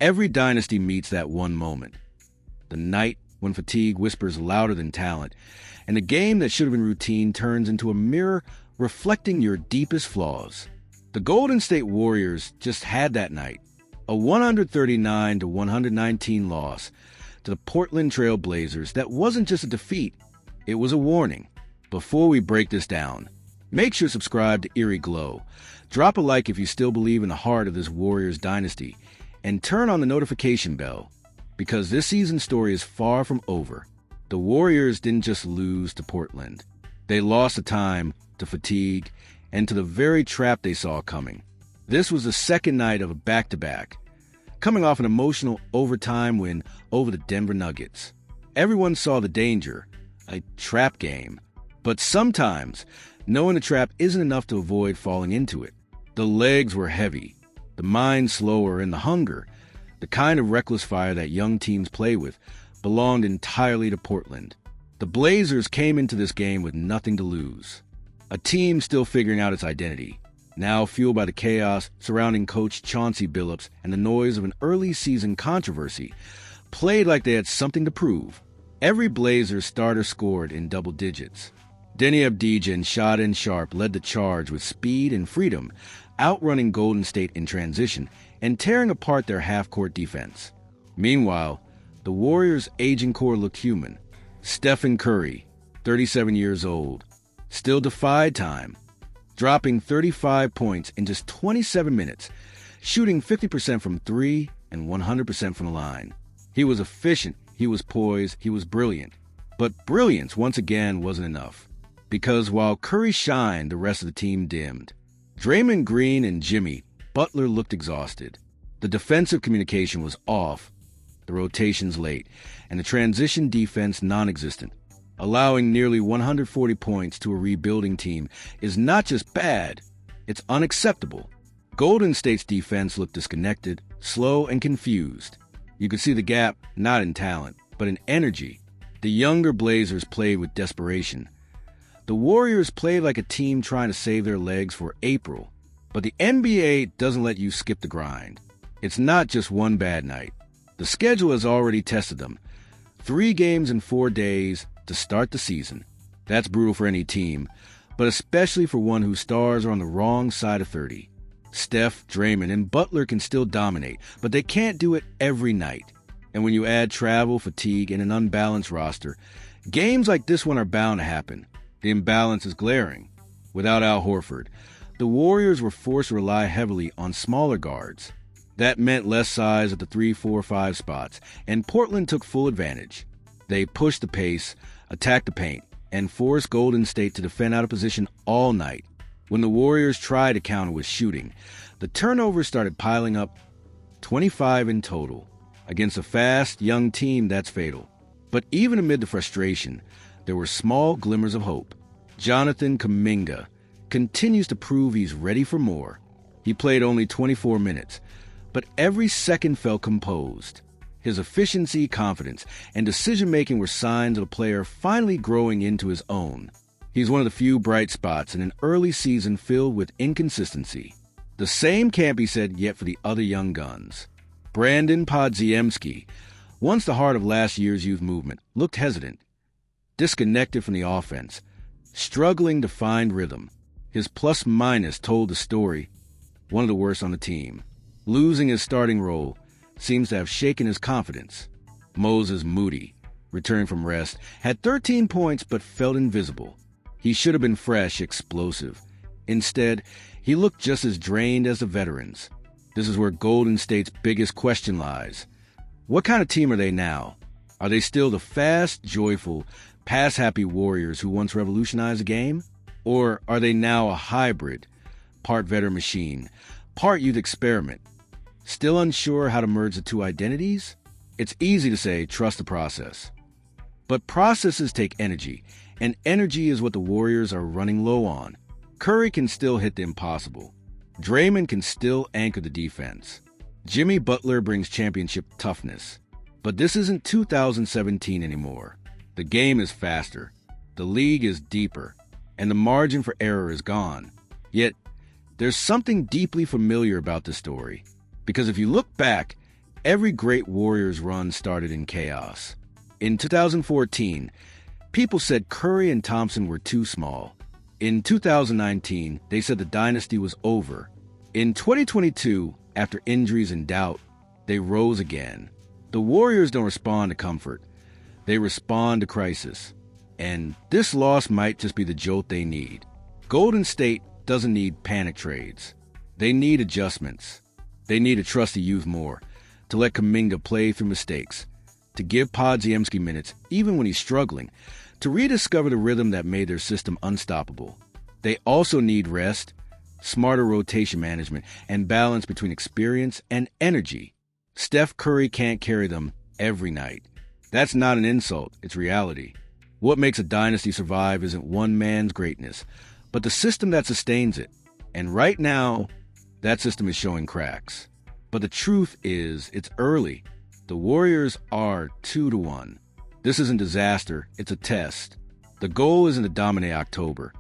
Every dynasty meets that one moment. The night when fatigue whispers louder than talent, and a game that should have been routine turns into a mirror reflecting your deepest flaws. The Golden State Warriors just had that night. A 139-119 loss to the Portland Trail Blazers that wasn't just a defeat, it was a warning. Before we break this down, make sure to subscribe to Eerie Glow. Drop a like if you still believe in the heart of this Warriors dynasty, and turn on the notification bell, because this season's story is far from over. The Warriors didn't just lose to Portland. They lost to time, to fatigue, and to the very trap they saw coming. This was the second night of a back-to-back, coming off an emotional overtime win over the Denver Nuggets. Everyone saw the danger, a trap game. But sometimes, knowing the trap isn't enough to avoid falling into it. The legs were heavy, the mind slower, and the hunger, the kind of reckless fire that young teams play with, belonged entirely to Portland. The Blazers came into this game with nothing to lose. A team still figuring out its identity, now fueled by the chaos surrounding coach Chauncey Billups and the noise of an early season controversy, played like they had something to prove. Every Blazers starter scored in double digits. Denny Avdija and Shaedon Sharpe led the charge with speed and freedom, outrunning Golden State in transition and tearing apart their half-court defense. Meanwhile, the Warriors' aging core looked human. Stephen Curry, 37 years old, still defied time, dropping 35 points in just 27 minutes, shooting 50% from three and 100% from the line. He was efficient, he was poised, he was brilliant. But brilliance, once again, wasn't enough. Because while Curry shined, the rest of the team dimmed. Draymond Green and Jimmy Butler looked exhausted. The defensive communication was off, the rotations late, and the transition defense non-existent. Allowing nearly 140 points to a rebuilding team is not just bad, it's unacceptable. Golden State's defense looked disconnected, slow, and confused. You could see the gap not in talent, but in energy. The younger Blazers played with desperation. The Warriors played like a team trying to save their legs for April. But the NBA doesn't let you skip the grind. It's not just one bad night. The schedule has already tested them. 3 games in 4 days to start the season. That's brutal for any team, but especially for one whose stars are on the wrong side of 30. Steph, Draymond, and Butler can still dominate, but they can't do it every night. And when you add travel, fatigue, and an unbalanced roster, games like this one are bound to happen. The imbalance is glaring. Without Al Horford, the Warriors were forced to rely heavily on smaller guards. That meant less size at the 3, 4, 5 spots, and Portland took full advantage. They pushed the pace, attacked the paint, and forced Golden State to defend out of position all night. When the Warriors tried to counter with shooting, the turnovers started piling up, 25 in total. Against a fast, young team, that's fatal. But even amid the frustration, there were small glimmers of hope. Jonathan Kuminga continues to prove he's ready for more. He played only 24 minutes, but every second felt composed. His efficiency, confidence, and decision-making were signs of a player finally growing into his own. He's one of the few bright spots in an early season filled with inconsistency. The same can't be said yet for the other young guns. Brandon Podziemski, once the heart of last year's youth movement, looked hesitant, disconnected from the offense, struggling to find rhythm. His plus-minus told the story, one of the worst on the team. Losing his starting role seems to have shaken his confidence. Moses Moody, returned from rest, had 13 points but felt invisible. He should have been fresh, explosive. Instead, he looked just as drained as the veterans. This is where Golden State's biggest question lies. What kind of team are they now? Are they still the fast, joyful, pass-happy Warriors who once revolutionized the game? Or are they now a hybrid, part veteran machine, part youth experiment? Still unsure how to merge the two identities? It's easy to say, trust the process. But processes take energy, and energy is what the Warriors are running low on. Curry can still hit the impossible. Draymond can still anchor the defense. Jimmy Butler brings championship toughness. But this isn't 2017 anymore. The game is faster, the league is deeper, and the margin for error is gone. Yet, there's something deeply familiar about this story. Because if you look back, Every great Warriors run started in chaos. In 2014, people said Curry and Thompson were too small. In 2019, they said the dynasty was over. In 2022, after injuries and doubt, they rose again. The Warriors don't respond to comfort. They respond to crisis. And this loss might just be the jolt they need. Golden State doesn't need panic trades. They need adjustments. They need to trust the youth more, to let Kuminga play through mistakes, to give Podziemski minutes even when he's struggling, to rediscover the rhythm that made their system unstoppable. They also need rest, smarter rotation management, and balance between experience and energy. Steph Curry can't carry them every night. That's not an insult, it's reality. What makes a dynasty survive isn't one man's greatness, but the system that sustains it. And right now, that system is showing cracks. But the truth is, it's early. The Warriors are 2-1. This isn't disaster, it's a test. The goal isn't to dominate October.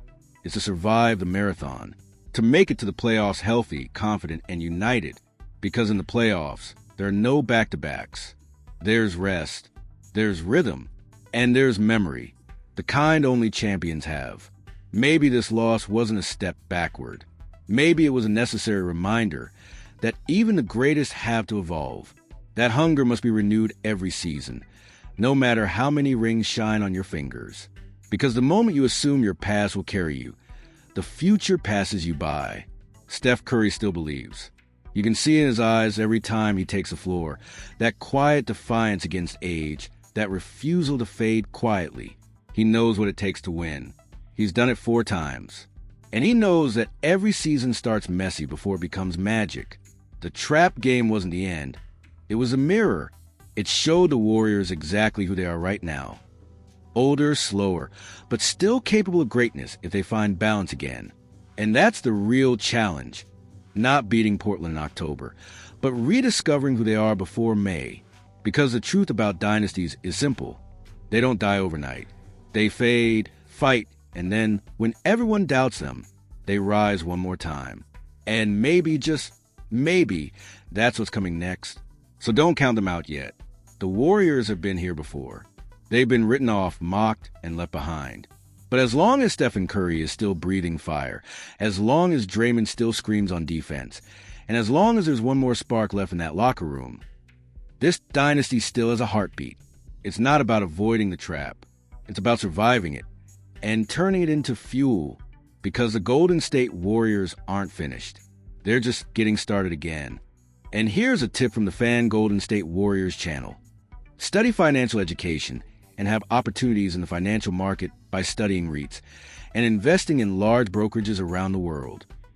It's to survive the marathon. To make it to the playoffs healthy, confident, and united. Because in the playoffs, there are no back-to-backs. There's rest, there's rhythm, and there's memory. The kind only champions have. Maybe this loss wasn't a step backward. Maybe it was a necessary reminder that even the greatest have to evolve. That hunger must be renewed every season, no matter how many rings shine on your fingers. Because the moment you assume your past will carry you, the future passes you by. Steph Curry still believes. You can see in his eyes every time he takes the floor, that quiet defiance against age, that refusal to fade quietly. He knows what it takes to win. He's done it 4 times. And he knows that every season starts messy before it becomes magic. The trap game wasn't the end. It was a mirror. It showed the Warriors exactly who they are right now. Older, slower, but still capable of greatness if they find balance again. And that's the real challenge. Not beating Portland in October, but rediscovering who they are before May. Because the truth about dynasties is simple. They don't die overnight. They fade, fight, and then, when everyone doubts them, they rise one more time. And maybe, just maybe, that's what's coming next. So don't count them out yet. The Warriors have been here before. They've been written off, mocked, and left behind. But as long as Stephen Curry is still breathing fire, as long as Draymond still screams on defense, and as long as there's one more spark left in that locker room, this dynasty still has a heartbeat. It's not about avoiding the trap. It's about surviving it and turning it into fuel, because the Golden State Warriors aren't finished. They're just getting started again. And here's a tip from the Fan Golden State Warriors channel. Study financial education and have opportunities in the financial market by studying REITs and investing in large brokerages around the world.